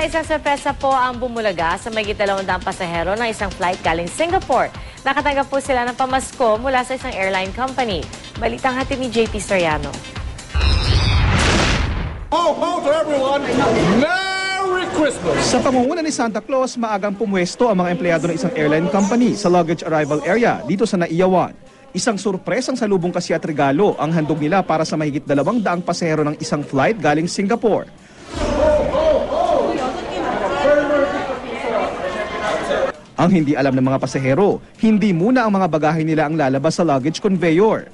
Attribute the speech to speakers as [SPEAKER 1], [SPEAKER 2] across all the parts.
[SPEAKER 1] isang sorpresa po ang bumulaga sa mahigit 200 pasahero ng isang flight galing Singapore. Nakatanggap po sila ng pamasko mula sa isang airline company. Balitang hatid ni JP Soriano.
[SPEAKER 2] Ho to everyone! Merry Christmas!
[SPEAKER 3] Sa pangunguna ni Santa Claus, maagang pumwesto ang mga empleyado ng isang airline company sa luggage arrival area dito sa Naiyawan. Isang surpresang salubong kasi at regalo ang handog nila para sa mahigit 200 pasahero ng isang flight galing Singapore. Ang hindi alam ng mga pasahero, hindi muna ang mga bagahe nila ang lalabas sa luggage conveyor.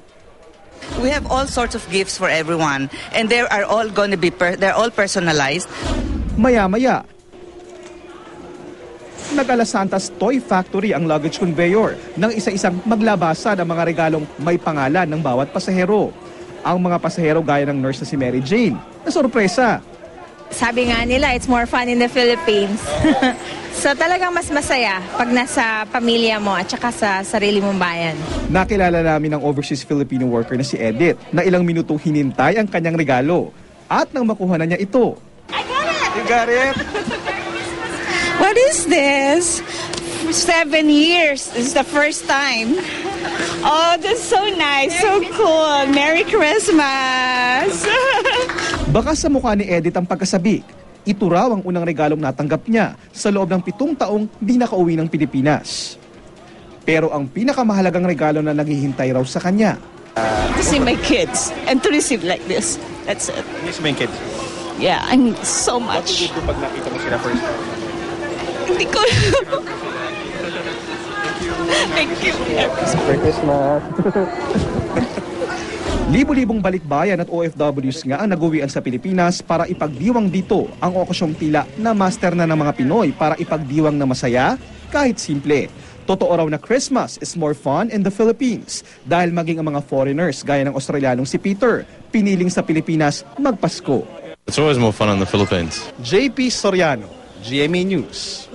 [SPEAKER 4] We have all sorts of gifts for everyone, and they are all going to be they're all personalized.
[SPEAKER 3] Maya-maya, nag-Alas Santas Toy Factory ang luggage conveyor nang isa-isang maglabasan ang mga regalong may pangalan ng bawat pasahero. Ang mga pasahero gaya ng nurse na si Mary Jane, na sorpresa.
[SPEAKER 5] Sabi nga nila, it's more fun in the Philippines. So talagang mas masaya pag nasa pamilya mo at saka sa sarili mong bayan.
[SPEAKER 3] Nakilala namin ang overseas Filipino worker na si Edith na ilang minutong hinintay ang kanyang regalo. At nang makuha na niya ito.
[SPEAKER 5] I got it!
[SPEAKER 3] You got it?
[SPEAKER 5] What is this? 7 years. This is the first time. Oh, that's so nice. So cool. Merry Christmas!
[SPEAKER 3] Baka sa mukha ni Edith ang pagkasabik. Ito raw ang unang regalong natanggap niya sa loob ng 7 taong di nakauwi ng Pilipinas. Pero ang pinakamahalagang regalo na naghihintay raw sa kanya.
[SPEAKER 5] To see my kids and to receive like this. That's it.
[SPEAKER 3] Miss mo yung kids?
[SPEAKER 5] Yeah, I need so much.
[SPEAKER 3] Pag nakita mo sila first time?
[SPEAKER 5] Hindi ko. Thank you.
[SPEAKER 3] Merry Christmas! Libo-libong balikbayan at OFWs nga ang naguwian sa Pilipinas para ipagdiwang dito ang okasyong tila na master na ng mga Pinoy para ipagdiwang na masaya kahit simple. Totoo raw na Christmas is more fun in the Philippines dahil maging ang mga foreigners gaya ng Australianong si Peter, piniling sa Pilipinas magpasko.
[SPEAKER 6] It's always more fun in the Philippines.
[SPEAKER 3] JP Soriano, GMA News.